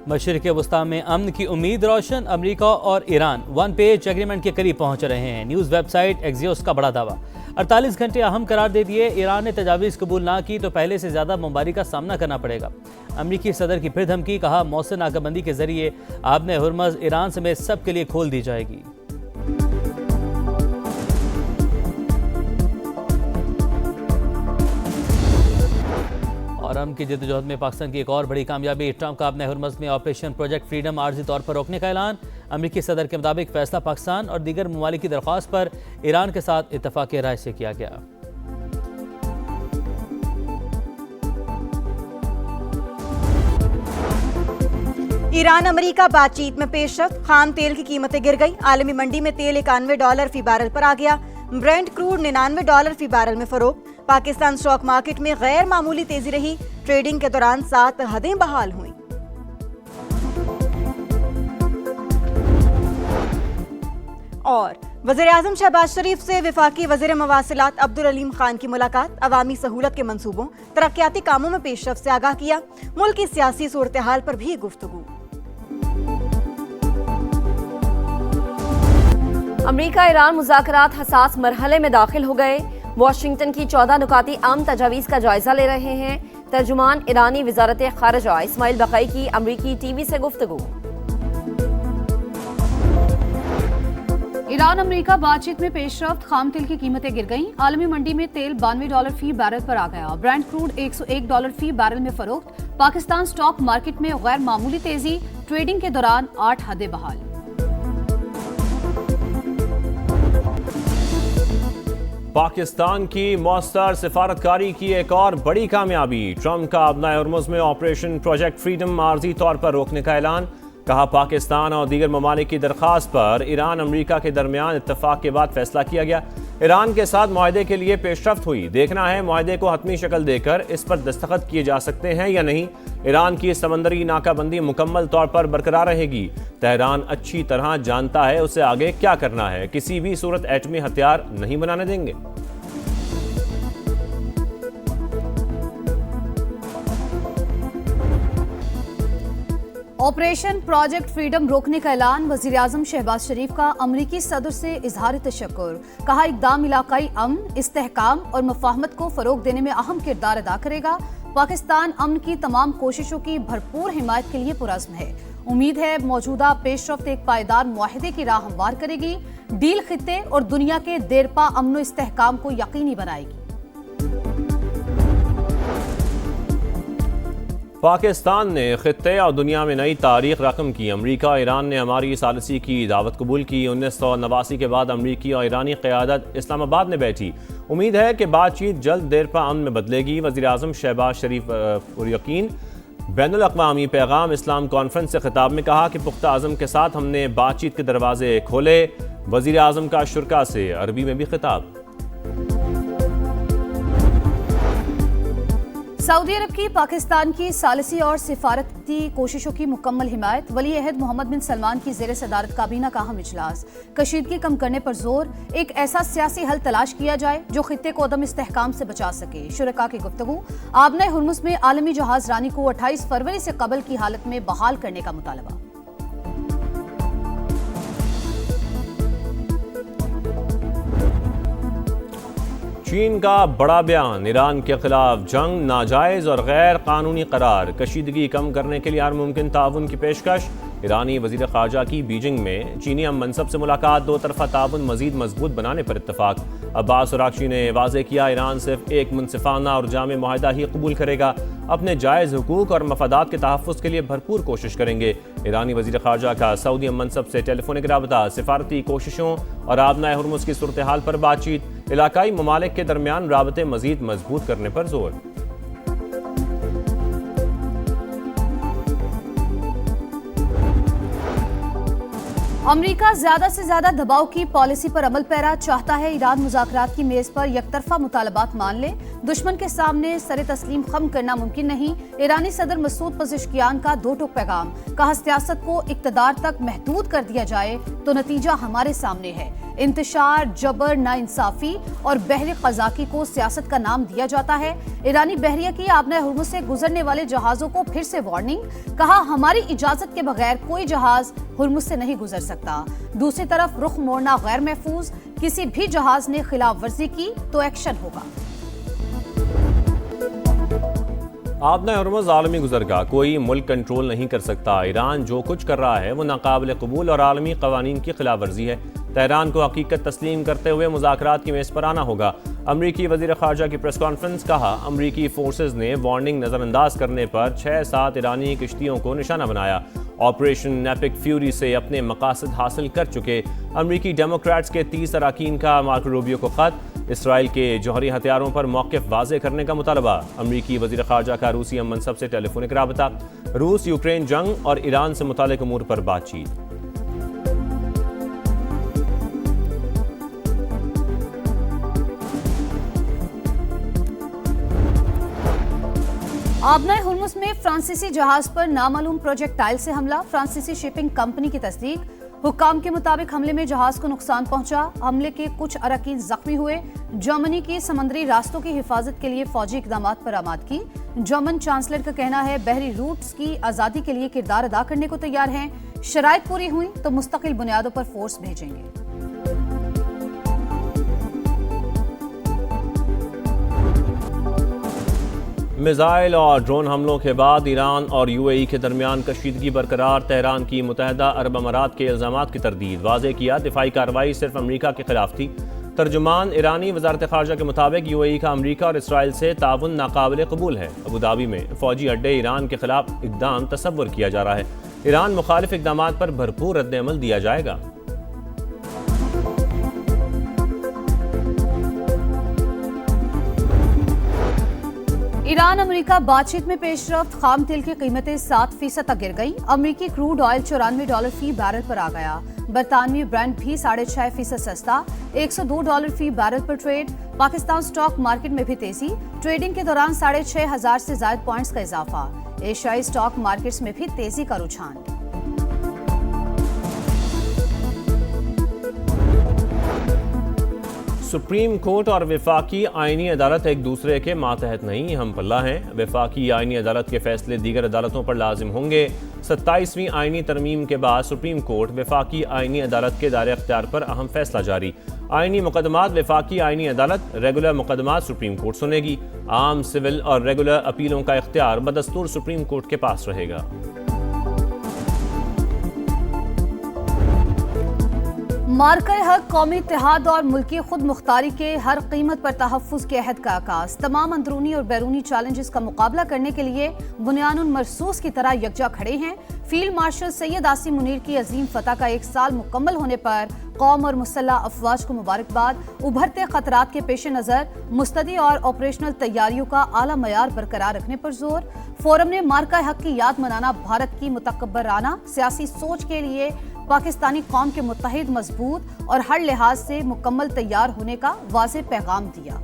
मशरिक़ वस्ता में अमन की उम्मीद रोशन, अमेरिका और ईरान वन पेज एग्रीमेंट के करीब पहुंच रहे हैं। न्यूज़ वेबसाइट एक्सियोस का बड़ा दावा। 48 घंटे अहम करार दे दिए। ईरान ने तजावीज़ कबूल ना की तो पहले से ज़्यादा बमबारी का सामना करना पड़ेगा। अमरीकी सदर की फिर धमकी, कहा मौसर नाकाबंदी के जरिए आबने हुर्मज़ ईरान समेत सब के लिए खोल दी जाएगी। और अमन की जद्दोजहद में पाकिस्तान की एक और बड़ी कामयाबी, ट्रंप का अपने हुर्मज़ में ऑपरेशन प्रोजेक्ट फ्रीडम आर्जी तौर पर रोकने का ऐलान। अमरीकी सदर के मुताबिक फैसला पाकिस्तान और दीगर ममालिक की दरख्वास्त पर ईरान के साथ इत्तफाक राय से किया गया। ईरान अमेरिका बातचीत में पेशरफ्त, खाम तेल की कीमतें गिर गई। आलमी मंडी में तेल $91 फी बैरल पर आ गया। ब्रेंट क्रूड $99 फी बैरल में फरोख्त। पाकिस्तान स्टॉक मार्केट में गैर मामूली तेजी रही। ट्रेडिंग के दौरान 7 हदें बहाल हुई। और वज़ीर-ए-आज़म शहबाज शरीफ से वफाकी वज़ीर मवासिलात अब्दुल अलीम खान की मुलाकात। अवामी सहूलत के मंसूबों, तरक्याती कामों में पेशरफ्त से आगाह किया। मुल्क की सियासी सूरत हाल पर भी गुफ्तगू। अमेरिका ईरान मुज़ाकरात हसास मरहले में दाखिल हो गए। वाशिंगटन की 14 नुकाती आम तजावीज़ का जायजा ले रहे हैं। तर्जुमान ईरानी वज़ारत ख़ारिजा इस्माइल बक़ई की अमरीकी टीवी से गुफ्तगू। ईरान अमेरिका बातचीत में पेशरफ्त, खाम तेल की कीमतें गिर गईं। आलमी मंडी में तेल $92 फी बैरल पर आ गया। ब्रेंट क्रूड $101 फी बैरल में फरोख्त। पाकिस्तान स्टॉक मार्केट में गैर मामूली तेजी। ट्रेडिंग के दौरान 8 हदें बहाल। पाकिस्तान की मौसर सिफारतकारी की एक और बड़ी कामयाबी, ट्रंप का अपना हुर्मुज़ में ऑपरेशन प्रोजेक्ट फ्रीडम आर्जी तौर पर रोकने का ऐलान। कहा पाकिस्तान और दीगर ममालिक की दरख्वास्त पर ईरान अमेरिका के दरमियान इत्तफाक के बाद फैसला किया गया। ईरान के साथ मुआहदे के लिए पेशरफ्त हुई। देखना है मुआहदे को हतमी शक्ल देकर इस पर दस्तखत किए जा सकते हैं या नहीं। ईरान की समंदरी नाकाबंदी मुकम्मल तौर पर बरकरार रहेगी। तेहरान अच्छी तरह जानता है उसे आगे क्या करना है। किसी भी सूरत एटमी हथियार नहीं बनाने देंगे। ऑपरेशन प्रोजेक्ट फ्रीडम रोकने का ऐलान। वज़ीर-ए-आज़म शहबाज शरीफ का अमरीकी सदर से इजहार तशक्कुर। कहा इक़दाम इलाकाई अमन, इस्तेहकाम और मुफाहमत को फ़रोग़ देने में अहम किरदार अदा करेगा। पाकिस्तान अमन की तमाम कोशिशों की भरपूर हिमायत के लिए पुरज़्म है। उम्मीद है मौजूदा पेशरफ्त एक पायदार मुआहदे की राह हमवार करेगी। डील खित्ते और दुनिया के देरपा अमन व इस्तेहकाम को यकीनी बनाएगी। पाकिस्तान ने खित्ते और दुनिया में नई तारीख रकम की। अमरीका ईरान ने हमारी सालसी की दावत कबूल की। 1989 के बाद अमरीकी और ईरानी क़यादत इस्लामाबाद में बैठी। उम्मीद है कि बातचीत जल्द देरपा अमन में बदलेगी। वज़ीर-ए-आज़म शहबाज शरीफ पुरयकीन। बैनुल अक़वामी पैगाम इस्लाम कॉन्फ्रेंस से खिताब में कहा कि पुख्ता आज़म के साथ हमने बातचीत के दरवाजे खोले। वज़ीर-ए-आज़म का शुरका से अरबी में भी खिताब। सऊदी अरब की पाकिस्तान की सालसी और सिफारती कोशिशों की मुकम्मल हिमायत। वली अहद मोहम्मद बिन सलमान की ज़ेर सदारत काबीना का अहम इजलास। कशीदगी कम करने पर जोर। एक ऐसा सियासी हल तलाश किया जाए जो खित्ते को अदम इस्तेहकाम से बचा सके। शुरका की गुफ्तगू। आबने हुर्मुज़ में आलमी जहाज रानी को 28 फरवरी से कबल की हालत में बहाल करने का मुतालबा। चीन का बड़ा बयान। ईरान के खिलाफ जंग नाजायज़ और गैर कानूनी करार। कशीदगी कम करने के लिए हर मुमकिन ताउन की पेशकश। ईरानी वज़ीर ख़ारजा की बीजिंग में चीनी हम मनसब से मुलाकात। 2 तरफ़ा ताउन मज़ीद मजबूत बनाने पर इत्तफाक। अब्बास अराग़ची ने वाज़ेह किया ईरान सिर्फ एक मुनसिफ़ाना और जामे मुआहदा ही कबूल करेगा। अपने जायज़ हुकूक और मफादात के तहफ़्फ़ुज़ के लिए भरपूर कोशिश करेंगे। ईरानी वज़ीर ख़ारजा का सऊदी हम मनसब से टेलीफोनिक राबता। सिफारती कोशिशों और आबना हुर्मुज़ की सूरत हाल पर बातचीत। इलाकाई ममालिक के दरमियान राबते मज़ीद मजबूत करने पर जोर। अमेरिका ज्यादा से ज्यादा दबाव की पॉलिसी पर अमल पैरा चाहता है। ईरान मुज़ाकरात की मेज पर यकतरफा मुतालबात मान ले। दुश्मन के सामने सरे तस्लीम खम करना मुमकिन नहीं। ईरानी सदर मसूद पज़ेश्कियान का दो टूक पैगाम, कहा सियासत को इक़्तिदार तक महदूद कर दिया जाए तो नतीजा हमारे सामने है। इंतशार, जबर, नाइंसाफी और बहर क़ज़ाकी को सियासत का नाम दिया जाता है। ईरानी बहरिया की आबना हुर्मुज़ से गुजरने वाले जहाज़ों को फिर से वार्निंग, कहा हमारी इजाज़त के बगैर कोई जहाज़ हुर्मुज़ से नहीं गुजर सकता। दूसरी तरफ रुख मोड़ना गैर महफूज, किसी भी जहाज़ ने खिलाफ वर्जी की तो एक्शन होगा। आबना हुर्मुज़ आलमी गुज़रगाह, कोई मुल्क कंट्रोल नहीं कर सकता। ईरान जो कुछ कर रहा है वो नाकाबिल कबूल और आलमी कवानीन की खिलाफ वर्जी है। तेहरान को हकीकत तस्लीम करते हुए मुज़ाकरात की मेज़ पर आना होगा। अमरीकी वज़ीर ख़ारजा की प्रेस कॉन्फ्रेंस, कहा अमरीकी फोर्सेज ने वार्निंग नज़रअंदाज करने पर 6-7 ईरानी किश्तियों को निशाना बनाया। ऑपरेशन एपिक फ्यूरी से अपने मकासद हासिल कर चुके अमरीकी डेमोक्रेट्स के 30 अरकान का मार्को रूबियो को ख़त, इसराइल के जौहरी हथियारों पर मौक़िफ़ वाज़े करने का मुतालबा। अमरीकी वज़ीर ख़ारजा का रूसी हम मनसब से टेलीफोनिक राबता। रूस यूक्रेन जंग और ईरान से मुताल्लिक़ अमूर पर बातचीत। आबना हुर्मुज़ में फ्रांसीसी जहाज पर नामालूम प्रोजेक्टाइल से हमला, फ्रांसीसी शिपिंग कंपनी की तस्दीक। हुक्काम के मुताबिक हमले में जहाज को नुकसान पहुंचा, हमले के कुछ अरकान जख्मी हुए। जर्मनी की समंदरी रास्तों की हिफाजत के लिए फौजी इकदाम पर आमादगी। जर्मन चांसलर का कहना है बहरी रूट्स की आज़ादी के लिए किरदार अदा करने को तैयार हैं। शराइत पूरी हुई तो मुस्तकिल बुनियादों पर फोर्स भेजेंगे। मिसाइल और ड्रोन हमलों के बाद ईरान और यूएई के दरमियान कशीदगी बरकरार। तेहरान की मुत्तहदा अरब अमारात के इल्ज़ामात की तरदीद, वाज़े किया दिफाई कार्रवाई सिर्फ अमरीका के खिलाफ थी। तर्जुमान ईरानी वज़ारत ख़ारजा के मुताबिक यूएई का अमरीका और इसराइल से ताउन नाकाबिल कबूल है। अबूधाबी में फ़ौजी अड्डे ईरान के खिलाफ इक़दाम तसव्वुर किया जा रहा है। ईरान मुखालिफ इक़दामात पर भरपूर रद्द-ए-अमल दिया जाएगा। ईरान अमेरिका बातचीत में पेशरफ्त, खाम तेल की कीमतें 7% तक गिर गई। अमेरिकी क्रूड ऑयल $94 फी बैरल पर आ गया। बरतानवी ब्रांड भी 6.5% सस्ता, $102 फी बैरल पर ट्रेड। पाकिस्तान स्टॉक मार्केट में भी तेजी, ट्रेडिंग के दौरान 6,500 से ज्यादा पॉइंट्स का इजाफा। एशियाई स्टॉक मार्केट्स में भी तेजी का रुझान। सुप्रीम कोर्ट और वफाकी आईनी अदालत एक दूसरे के मातहत नहीं, हम पल्ला हैं। वफाकी आईनी अदालत के फैसले दीगर अदालतों पर लाजिम होंगे। 27वीं आईनी तरमीम के बाद सुप्रीम कोर्ट वफाकी आईनी अदालत के दायरे अख्तियार पर अहम फैसला जारी। आईनी मुकदमात वफाकी आईनी अदालत, रेगुलर मुकदमात सुप्रीम कोर्ट सुनेगी। आम, सिविल और रेगुलर अपीलों का इख्तियार बदस्तूर सुप्रीम कोर्ट के पास रहेगा। मार्का-ए-हक, कौमी इत्तेहाद और मुल्की खुद मुख्तारी के हर कीमत पर तहफ़्फ़ुज़ के अहद का आगाज़। तमाम अंदरूनी और बैरूनी चैलेंजेस का मुकाबला करने के लिए बुनियानुन मरसूस की तरह यकजा खड़े हैं। फील्ड मार्शल सैयद आसिम मुनीर की अजीम फतह का 1 साल मुकम्मल होने पर कौम और मुसल्लह अफवाज को मुबारकबाद। उभरते खतरात के पेश नज़र मुस्तदी और ऑपरेशनल तैयारियों का आला मयार बरकरार रखने पर जोर। फोरम ने मार्का-ए-हक की याद मनाना भारत की मुतकब्बराना सियासी सोच के लिए पाकिस्तानी कौम के मुत्तहिद, मजबूत और हर लिहाज से मुकम्मल तैयार होने का वाज़ेह पैगाम दिया।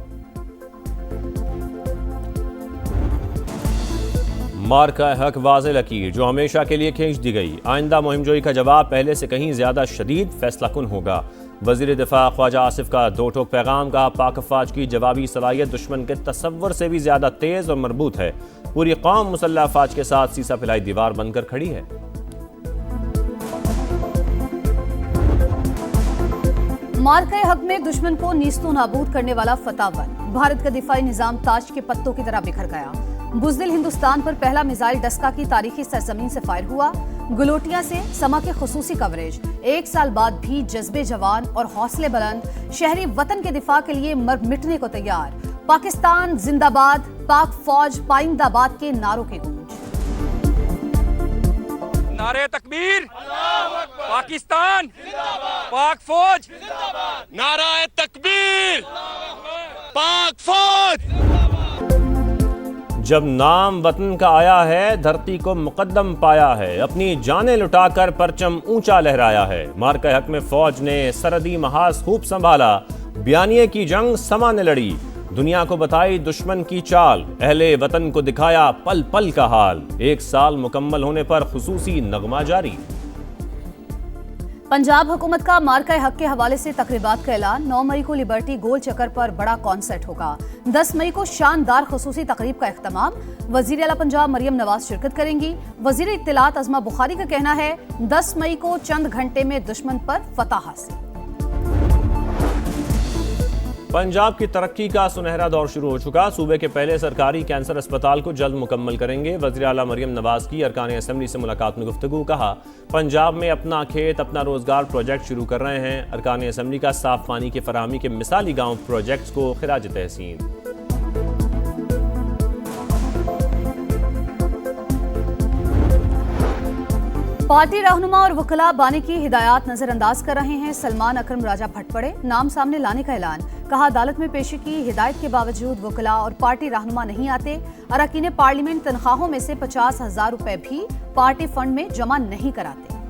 मार्का-ए-हक वाज़ेह लकीर जो हमेशा के लिए खींच दी गई। आइंदा मुहिमजोई का जवाब पहले से कहीं ज्यादा शदीद फैसलाकुन होगा। वज़ीर दिफा ख्वाजा आसिफ का दो टोक पैगाम, का पाक अफवाज की जवाबी सलाहियत दुश्मन के तसव्वुर से भी ज्यादा तेज और मरबूत है। पूरी कौम मुसल्लह अफवाज के साथ सीसा फैलाई दीवार बनकर खड़ी है। मार्का-ए-हक में दुश्मन को नीस्तो नाबूद करने वाला फतावर। भारत का दिफाई निजाम ताज के पत्तों की तरह बिखर गया। बुज़दिल हिंदुस्तान पर पहला मिसाइल डस्का की तारीखी सरजमीन से फायर हुआ। गुलोटिया से समा के खुसूसी कवरेज। 1 साल बाद भी जज्बे जवान और हौसले बुलंद, शहरी वतन के दिफा के लिए मर मिटने को तैयार। पाकिस्तान जिंदाबाद, पाक फौज पाइंदाबाद के नारों की गूंज। नारे तकबीर, पाकिस्तान, पाक फौज, नारा तकबीर, पाक फौज। जब नाम वतन का आया है, धरती को मुकद्दम पाया है। अपनी जानें लुटाकर परचम ऊंचा लहराया है। मार्का-ए-हक में फौज ने सरहदी महाज खूब संभाला। बयानिए की जंग समा ने लड़ी। दुनिया को बताई दुश्मन की चाल, अहले वतन को दिखाया पल पल का हाल। 1 साल मुकम्मल होने पर खुसूसी नगमा जारी। पंजाब हुकूमत का मार्का हक के हवाले से तकरीबात का ऐलान। 9 मई को लिबर्टी गोल चक्कर पर बड़ा कॉन्सर्ट होगा। 10 मई को शानदार खुसूसी तकरीब का इख्तिताम। वजीर आला पंजाब मरियम नवाज शिरकत करेंगी। वजीर इत्तलात अज़मा बुखारी का कहना है 10 मई को चंद घंटे में दुश्मन पर फतह हासिल। पंजाब की तरक्की का सुनहरा दौर शुरू हो चुका। सूबे के पहले सरकारी कैंसर अस्पताल को जल्द मुकम्मल करेंगे। वज़ीर आला मरियम नवाज की अरकान असेंबली से मुलाकात में गुफ्तगू। कहा पंजाब में अपना खेत अपना रोजगार प्रोजेक्ट शुरू कर रहे हैं। अरकान असेंबली का साफ पानी की फराहमी के मिसाली गाँव प्रोजेक्ट्स को खिराज तहसीन। पार्टी रहनुमा और वकला बानी की हिदायत नजरअंदाज कर रहे हैं। सलमान अकरम राजा भटपड़े नाम सामने लाने का ऐलान। कहा अदालत में पेशी की हिदायत के बावजूद वकला और पार्टी रहनुमा नहीं आते। अरकान पार्लियामेंट तनख्वाहों में से 50,000 रुपए भी पार्टी फंड में जमा नहीं कराते।